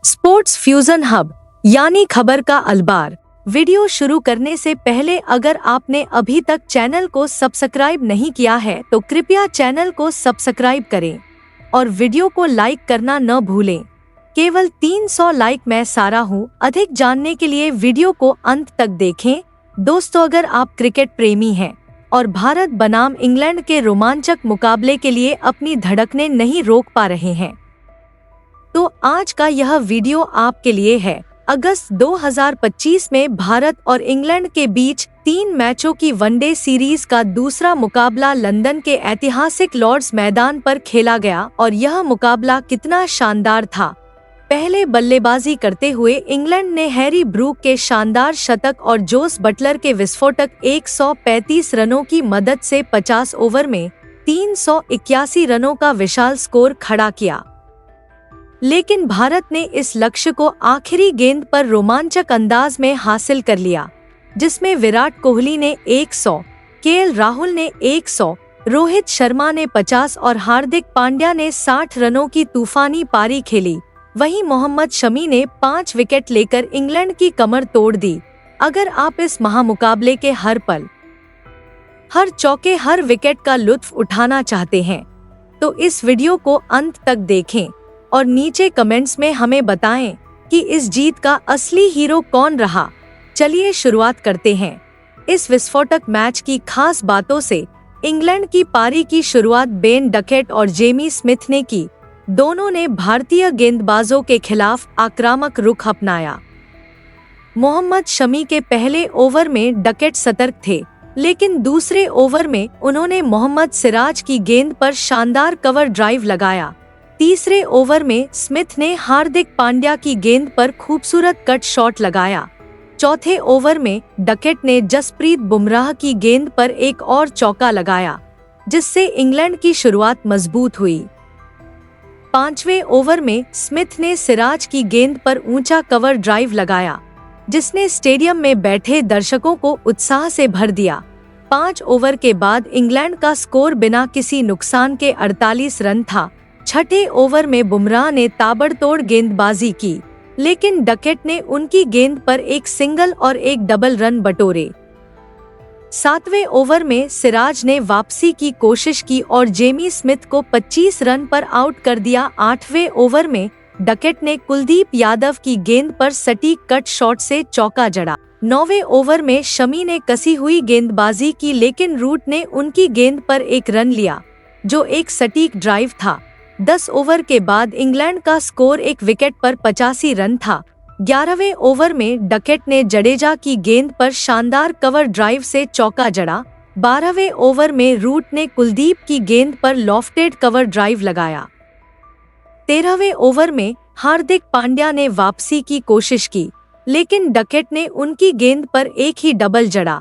Sports fusion hub यानी खबर का अलबार। वीडियो शुरू करने से पहले अगर आपने अभी तक चैनल को सब्सक्राइब नहीं किया है तो कृपया चैनल को सब्सक्राइब करें और वीडियो को लाइक करना न भूलें। केवल 300 लाइक मैं सारा हूँ। अधिक जानने के लिए वीडियो को अंत तक देखें। दोस्तों, अगर आप क्रिकेट प्रेमी हैं और भारत बनाम इंग्लैंड के रोमांचक मुकाबले के लिए अपनी धड़कनें नहीं रोक पा रहे हैं तो आज का यह वीडियो आपके लिए है। अगस्त 2025 में भारत और इंग्लैंड के बीच 3 मैचों की वनडे सीरीज का दूसरा मुकाबला लंदन के ऐतिहासिक लॉर्ड्स मैदान पर खेला गया और यह मुकाबला कितना शानदार था। पहले बल्लेबाजी करते हुए इंग्लैंड ने हैरी ब्रूक के शानदार शतक और जोस बटलर के विस्फोटक 135 रनों की मदद से 50 ओवर में 381 रनों का विशाल स्कोर खड़ा किया। लेकिन भारत ने इस लक्ष्य को आखिरी गेंद पर रोमांचक अंदाज में हासिल कर लिया, जिसमें विराट कोहली ने 100, केएल राहुल ने 100, रोहित शर्मा ने 50 और हार्दिक पांड्या ने 60 रनों की तूफानी पारी खेली। वहीं मोहम्मद शमी ने 5 विकेट लेकर इंग्लैंड की कमर तोड़ दी। अगर आप इस महामुकाबले के हर पल, हर चौके, हर विकेट का लुत्फ उठाना चाहते हैं तो इस वीडियो को अंत तक देखें और नीचे कमेंट्स में हमें बताएं कि इस जीत का असली हीरो कौन रहा। चलिए शुरुआत करते हैं। इस विस्फोटक मैच की खास बातों से इंग्लैंड की पारी की शुरुआत बेन डकेट और जेमी स्मिथ ने की। दोनों ने भारतीय गेंदबाजों के खिलाफ आक्रामक रुख अपनाया। मोहम्मद शमी के पहले ओवर में डकेट सतर्क थे, लेकिन दूसरे ओवर में उन्होंने मोहम्मद सिराज की गेंद पर शानदार कवर ड्राइव लगाया। तीसरे ओवर में स्मिथ ने हार्दिक पांड्या की गेंद पर खूबसूरत कट शॉट लगाया। चौथे ओवर में डकेट ने जसप्रीत बुमराह की गेंद पर एक और चौका लगाया, जिससे इंग्लैंड की शुरुआत मजबूत हुई। पांचवें ओवर में स्मिथ ने सिराज की गेंद पर ऊंचा कवर ड्राइव लगाया, जिसने स्टेडियम में बैठे दर्शकों को उत्साह से भर दिया। 5 ओवर के बाद इंग्लैंड का स्कोर बिना किसी नुकसान के 48 रन था। छठे ओवर में बुमराह ने ताबड़तोड़ गेंदबाजी की, लेकिन डकेट ने उनकी गेंद पर एक सिंगल और एक डबल रन बटोरे। 7वें ओवर में सिराज ने वापसी की कोशिश की और जेमी स्मिथ को 25 रन पर आउट कर दिया। 8वें ओवर में डकेट ने कुलदीप यादव की गेंद पर सटीक कट शॉट से चौका जड़ा। 9वें ओवर में शमी ने कसी हुई गेंदबाजी की, लेकिन रूट ने उनकी गेंद पर एक रन लिया, जो एक सटीक ड्राइव था। 10 ओवर के बाद इंग्लैंड का स्कोर एक विकेट पर 85 रन था। 11वें ओवर में डकेट ने जडेजा की गेंद पर शानदार कवर ड्राइव से चौका जड़ा। 12वें ओवर में रूट ने कुलदीप की गेंद पर लॉफ्टेड कवर ड्राइव लगाया। 13वें ओवर में हार्दिक पांड्या ने वापसी की कोशिश की, लेकिन डकेट ने उनकी गेंद पर एक ही डबल जड़ा।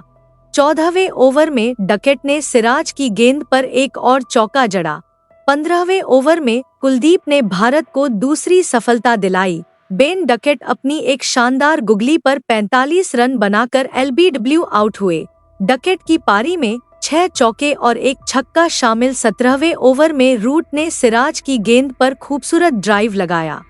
14वें ओवर में डकेट ने सिराज की गेंद पर एक और चौका जड़ा। 15वें ओवर में कुलदीप ने भारत को दूसरी सफलता दिलाई। बेन डकेट अपनी एक शानदार गुगली पर 45 रन बनाकर एलबीडब्ल्यू आउट हुए। डकेट की पारी में 6 चौके और एक छक्का शामिल। 17वें ओवर में रूट ने सिराज की गेंद पर खूबसूरत ड्राइव लगाया।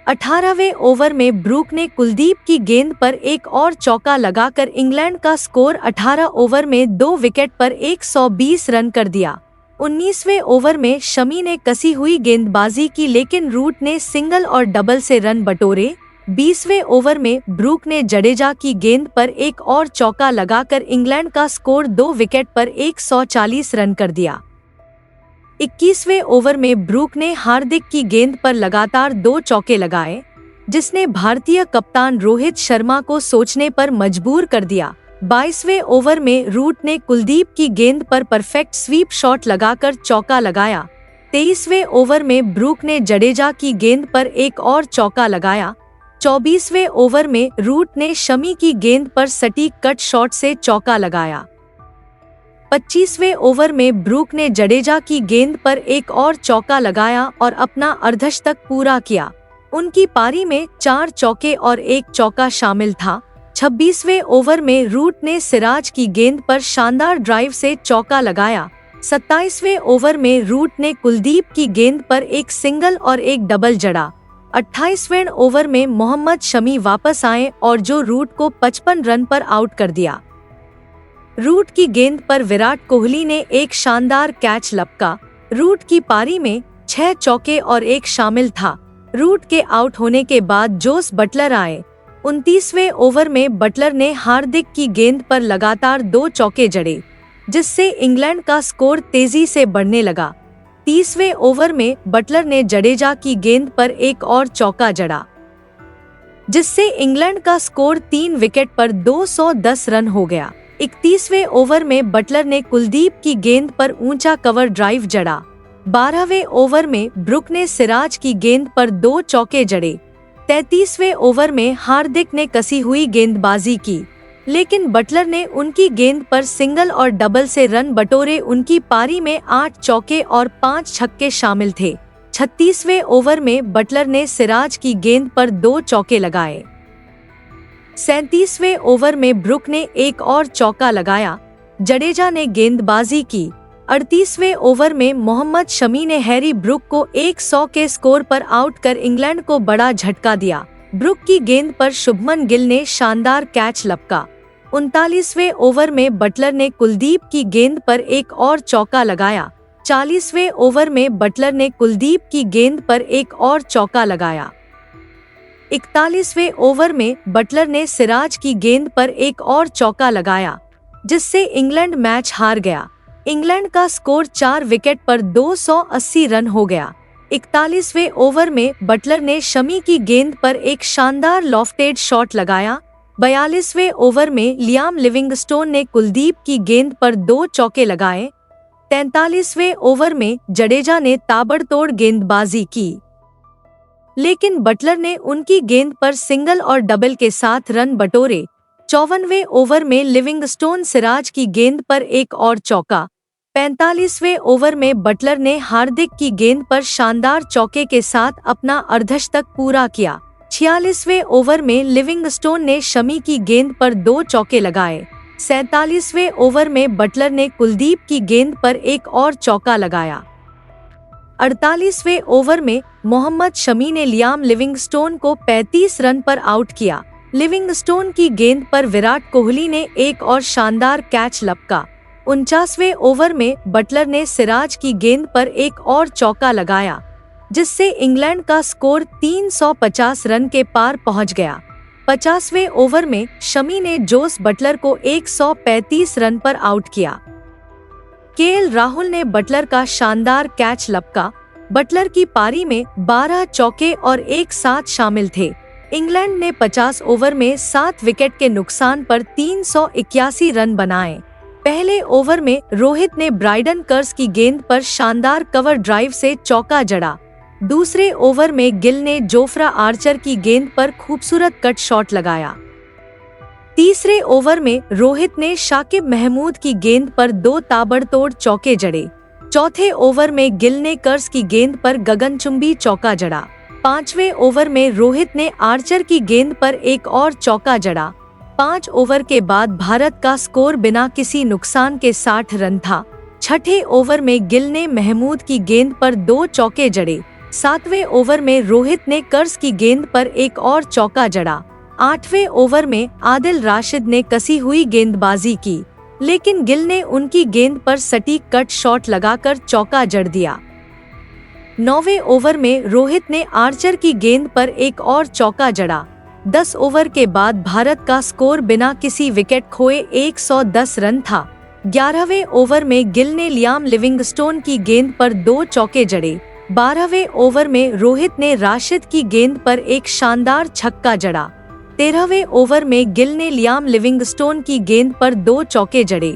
18वें ओवर में ब्रूक ने कुलदीप की गेंद पर एक और चौका लगाकर इंग्लैंड का स्कोर 18 ओवर में 2 विकेट पर 120 रन कर दिया। 19वें ओवर में शमी ने कसी हुई गेंदबाजी की, लेकिन रूट ने सिंगल और डबल से रन बटोरे। 20वें ओवर में ब्रूक ने जडेजा की गेंद पर एक और चौका लगाकर इंग्लैंड का स्कोर 2 विकेट पर 140 रन कर दिया। 21वें ओवर में ब्रूक ने हार्दिक की गेंद पर लगातार 2 चौके लगाए, जिसने भारतीय कप्तान रोहित शर्मा को सोचने पर मजबूर कर दिया। 22वें ओवर में रूट ने कुलदीप की गेंद पर परफेक्ट स्वीप शॉट लगाकर चौका लगाया। 23वें ओवर में ब्रूक ने जडेजा की गेंद पर एक और चौका लगाया। 24वें ओवर में रूट ने शमी की गेंद पर सटीक कट शॉट से चौका लगाया। 25वें ओवर में ब्रूक ने जडेजा की गेंद पर एक और चौका लगाया और अपना अर्धशतक पूरा किया। उनकी पारी में 4 चौके और एक चौका शामिल था। 26वें ओवर में रूट ने सिराज की गेंद पर शानदार ड्राइव से चौका लगाया। 27वें ओवर में रूट ने कुलदीप की गेंद पर एक सिंगल और एक डबल जड़ा। 28वें ओवर में मोहम्मद शमी वापस आए और जो रूट को 55 रन पर आउट कर दिया। रूट की गेंद पर विराट कोहली ने एक शानदार कैच लपका। रूट की पारी में 6 चौके और एक शामिल था। रूट के आउट होने के बाद जोस बटलर आए। 29वें ओवर में बटलर ने हार्दिक की गेंद पर लगातार 2 चौके जड़े, जिससे इंग्लैंड का स्कोर तेजी से बढ़ने लगा। 30वें ओवर में बटलर ने जडेजा की गेंद पर एक और चौका जड़ा, जिससे इंग्लैंड का स्कोर 3 विकेट पर 210 रन हो गया। 31वें ओवर में बटलर ने कुलदीप की गेंद पर ऊंचा कवर ड्राइव जड़ा। 12वें ओवर में ब्रुक ने सिराज की गेंद पर 2 चौके जड़े। 33वें ओवर में हार्दिक ने कसी हुई गेंदबाजी की, लेकिन बटलर ने उनकी गेंद पर सिंगल और डबल से रन बटोरे। उनकी पारी में 8 चौके और 5 छक्के शामिल थे। 36वें ओवर में बटलर ने सिराज की गेंद पर 2 चौके लगाए। 37वें ओवर में ब्रुक ने एक और चौका लगाया। जडेजा ने गेंदबाजी की। 38वें ओवर में मोहम्मद शमी ने हैरी ब्रुक को 100 के स्कोर पर आउट कर इंग्लैंड को बड़ा झटका दिया। ब्रुक की गेंद पर शुभमन गिल ने शानदार कैच लपका। 39वें ओवर में बटलर ने कुलदीप की गेंद पर एक और चौका लगाया। 40वें ओवर में बटलर ने कुलदीप की गेंद पर एक और चौका लगाया। 41वें ओवर में बटलर ने सिराज की गेंद पर एक और चौका लगाया, जिससे इंग्लैंड मैच हार गया। इंग्लैंड का स्कोर 4 विकेट पर 280 रन हो गया। 41वें ओवर में बटलर ने शमी की गेंद पर एक शानदार लॉफ्टेड शॉट लगाया। 42वें ओवर में लियाम लिविंगस्टोन ने कुलदीप की गेंद पर 2 चौके लगाए। 43वें ओवर में जडेजा ने ताबड़तोड़ गेंदबाजी की, लेकिन बटलर ने उनकी गेंद पर सिंगल और डबल के साथ रन बटोरे। 54वें ओवर में लिविंगस्टोन सिराज की गेंद पर एक और चौका। 45वें ओवर में बटलर ने हार्दिक की गेंद पर शानदार चौके के साथ अपना अर्धशतक पूरा किया। 46वें ओवर में लिविंगस्टोन ने शमी की गेंद पर 2 चौके लगाए। 47वें ओवर में बटलर ने कुलदीप की गेंद पर एक और चौका लगाया। 48वें ओवर में मोहम्मद शमी ने लियाम लिविंगस्टोन को 35 रन पर आउट किया। लिविंगस्टोन की गेंद पर विराट कोहली ने एक और शानदार कैच लपका। 49वें ओवर में बटलर ने सिराज की गेंद पर एक और चौका लगाया, जिससे इंग्लैंड का स्कोर 350 रन के पार पहुंच गया। 50वें ओवर में शमी ने जोस बटलर को 135 रन पर आउट किया। केएल राहुल ने बटलर का शानदार कैच लपका। बटलर की पारी में 12 चौके और एक साथ शामिल थे। इंग्लैंड ने 50 ओवर में 7 विकेट के नुकसान पर 381 रन बनाए। पहले ओवर में रोहित ने ब्राइडन कर्स की गेंद पर शानदार कवर ड्राइव से चौका जड़ा। दूसरे ओवर में गिल ने जोफ्रा आर्चर की गेंद पर खूबसूरत कट शॉट लगाया। तीसरे ओवर में रोहित ने शाकिब महमूद की गेंद पर 2 ताबड़तोड़ चौके जड़े। चौथे ओवर में गिल ने कर्स की गेंद पर गगनचुंबी चौका जड़ा। 5वें ओवर में रोहित ने आर्चर की गेंद पर एक और चौका जड़ा। 5 ओवर के बाद भारत का स्कोर बिना किसी नुकसान के 60 रन था। छठे ओवर में गिल ने महमूद की गेंद पर 2 चौके जड़े। 7वें ओवर में रोहित ने कर्स की गेंद पर एक और चौका जड़ा। 8वें ओवर में आदिल राशिद ने कसी हुई गेंदबाजी की, लेकिन गिल ने उनकी गेंद पर सटीक कट शॉट लगाकर चौका जड़ दिया। 9वें ओवर में रोहित ने आर्चर की गेंद पर एक और चौका जड़ा। 10 ओवर के बाद भारत का स्कोर बिना किसी विकेट खोए 110 रन था। 11वें ओवर में गिल ने लियाम लिविंगस्टोन की गेंद पर 2 चौके जड़े। 12वें ओवर में रोहित ने राशिद की गेंद पर एक शानदार छक्का जड़ा। 13वें ओवर में गिल ने लियाम लिविंगस्टोन की गेंद पर 2 चौके जड़े।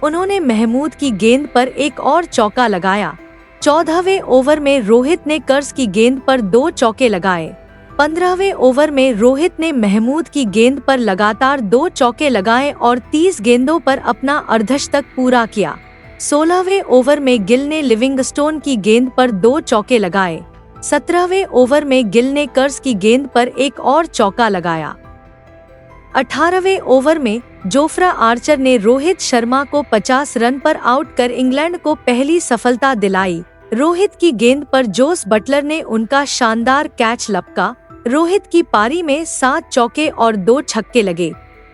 उन्होंने महमूद की गेंद पर एक और चौका लगाया। 14वें ओवर में रोहित ने कर्स की गेंद पर 2 चौके लगाए। 15वें ओवर में रोहित ने महमूद की गेंद पर लगातार 2 चौके लगाए और 30 गेंदों पर अपना अर्धशतक पूरा किया। 16वें ओवर में गिल ने लिविंगस्टोन की गेंद पर 2 चौके लगाए। 17वें ओवर में गिल ने कर्स की गेंद पर एक और चौका लगाया। 18वें ओवर में जोफ्रा आर्चर ने रोहित शर्मा को 50 रन पर आउट कर इंग्लैंड को पहली सफलता दिलाई। रोहित की गेंद पर जोस बटलर ने उनका शानदार कैच लपका। रोहित की पारी में 7 चौके और 2 छक्के लगे।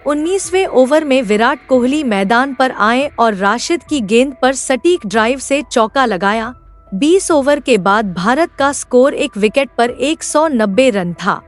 19वें ओवर में विराट कोहली मैदान पर आए और राशिद की गेंद पर सटीक ड्राइव से चौका लगाया। 20 ओवर के बाद भारत का स्कोर एक विकेट पर 190 रन था।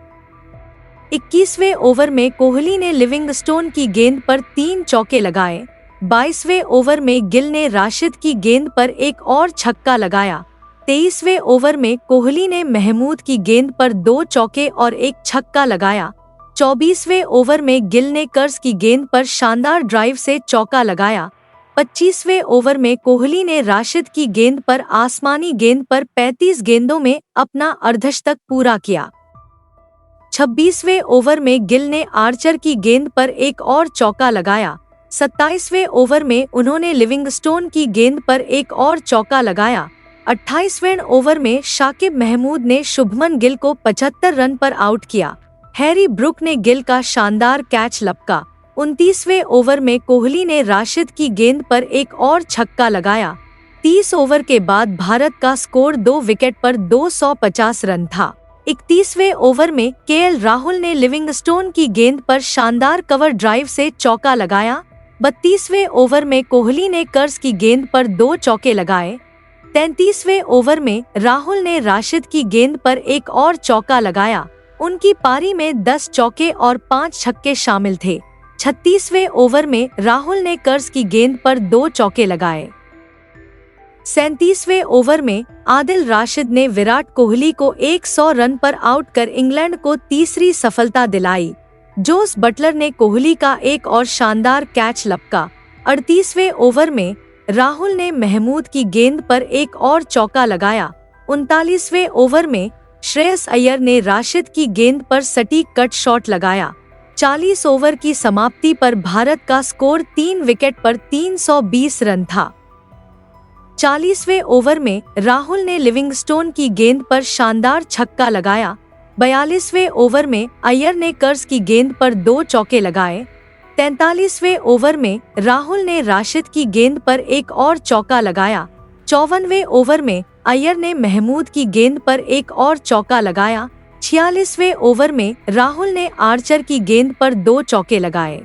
21वें ओवर में कोहली ने लिविंगस्टोन की गेंद पर 3 चौके लगाए। 22वें ओवर में गिल ने राशिद की गेंद पर एक और छक्का लगाया। 23वें ओवर में कोहली ने महमूद की गेंद पर 2 चौके और एक छक्का लगाया। 24वें ओवर में गिल ने कर्ज की गेंद पर शानदार ड्राइव से चौका लगाया। 25वें ओवर में कोहली ने राशिद की गेंद पर आसमानी गेंद पर 35 गेंदों में अपना अर्धशतक पूरा किया। 26वें ओवर में गिल ने आर्चर की गेंद पर एक और चौका लगाया। 27वें ओवर में उन्होंने लिविंगस्टोन की गेंद पर एक और चौका लगाया। 28वें ओवर में शाकिब महमूद ने शुभमन गिल को 75 रन पर आउट किया। हैरी ब्रुक ने गिल का शानदार कैच लपका। 29वें ओवर में कोहली ने राशिद की गेंद पर एक और छक्का लगाया। 30 ओवर के बाद भारत का स्कोर 2 विकेट पर 250 रन था। 31वें ओवर में केएल राहुल ने लिविंगस्टोन की गेंद पर शानदार कवर ड्राइव से चौका लगाया। 32वें ओवर में कोहली ने कर्ज की गेंद पर 2 चौके लगाए। 33वें ओवर में राहुल ने राशिद की गेंद पर एक और चौका लगाया। उनकी पारी में 10 चौके और 5 छक्के शामिल थे। 36वें ओवर में राहुल ने कर्ज की गेंद पर 2 चौके लगाए। 37वें ओवर में आदिल राशिद ने विराट कोहली को 100 रन पर आउट कर इंग्लैंड को तीसरी सफलता दिलाई। जोस बटलर ने कोहली का एक और शानदार कैच लपका। 38वें ओवर में राहुल ने महमूद की गेंद पर एक और चौका लगाया। 39वें ओवर में श्रेयस अय्यर ने राशिद की गेंद पर सटीक कट शॉट लगाया। 40 ओवर की समाप्ति पर भारत का स्कोर 3 विकेट पर 320 रन था। 40वें ओवर में राहुल ने लिविंगस्टोन की गेंद पर शानदार छक्का लगाया। 42वें ओवर में अय्यर ने कर्ज की गेंद पर 2 चौके लगाए। 43वें ओवर में राहुल ने राशिद की गेंद पर एक और चौका लगाया। 54वें ओवर में अय्यर ने महमूद की गेंद पर एक और चौका लगाया। 46वें ओवर में राहुल ने आर्चर की गेंद पर 2 चौके लगाए।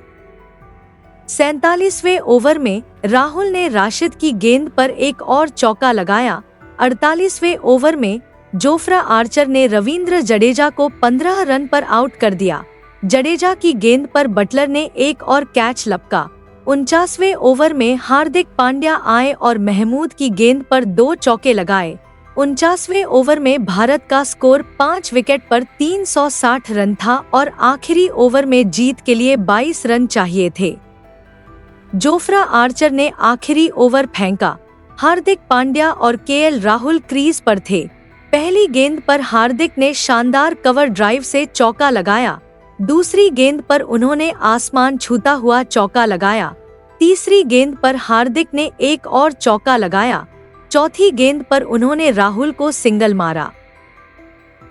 47वें ओवर में राहुल ने राशिद की गेंद पर एक और चौका लगाया। 48वें ओवर में जोफ्रा आर्चर ने रविंद्र जडेजा को 15 रन पर आउट कर दिया। जडेजा की गेंद पर बटलर ने एक और कैच लपका। 49वें ओवर में हार्दिक पांड्या आए और महमूद की गेंद पर 2 चौके लगाए। 49वें ओवर में भारत का स्कोर 5 विकेट पर 360 रन था और आखिरी ओवर में जीत के लिए 22 रन चाहिए थे। जोफ्रा आर्चर ने आखिरी ओवर फेंका। हार्दिक पांड्या और केएल राहुल क्रीज पर थे। पहली गेंद पर हार्दिक ने शानदार कवर ड्राइव से चौका लगाया। दूसरी गेंद पर उन्होंने आसमान छूता हुआ चौका लगाया। तीसरी गेंद पर हार्दिक ने एक और चौका लगाया। चौथी गेंद पर उन्होंने राहुल को सिंगल मारा।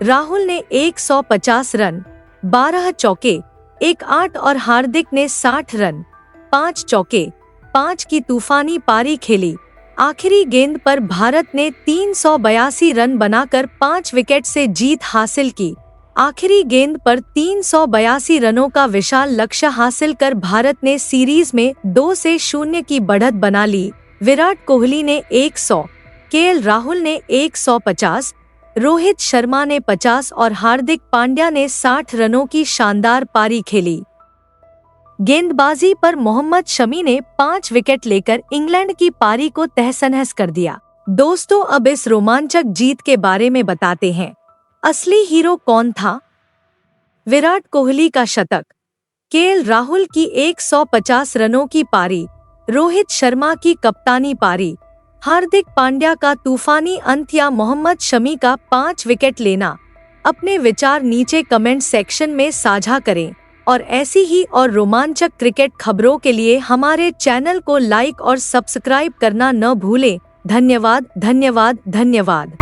राहुल ने 150 रन, 12 चौके, 1 और हार्दिक ने 60 रन, 5 चौके, 5 की तूफानी पारी खेली। आखिरी गेंद पर भारत ने 382 रन बनाकर 5 विकेट से जीत हासिल की। आखिरी गेंद पर 382 रनों का विशाल लक्ष्य हासिल कर भारत ने सीरीज में 2-0 की बढ़त बना ली। विराट कोहली ने 100, केएल राहुल ने 150, रोहित शर्मा ने 50 और हार्दिक पांड्या ने 60 रनों की शानदार पारी खेली। गेंदबाजी पर मोहम्मद शमी ने 5 विकेट लेकर इंग्लैंड की पारी को तहस-नहस कर दिया। दोस्तों, अब इस रोमांचक जीत के बारे में बताते हैं। असली हीरो कौन था? विराट कोहली का शतक, केएल राहुल की 150 रनों की पारी, रोहित शर्मा की कप्तानी पारी, हार्दिक पांड्या का तूफानी अंत या मोहम्मद शमी का 5 विकेट लेना। अपने विचार नीचे कमेंट सेक्शन में साझा करें और ऐसी ही और रोमांचक क्रिकेट खबरों के लिए हमारे चैनल को लाइक और सब्सक्राइब करना न भूलें। धन्यवाद, धन्यवाद, धन्यवाद।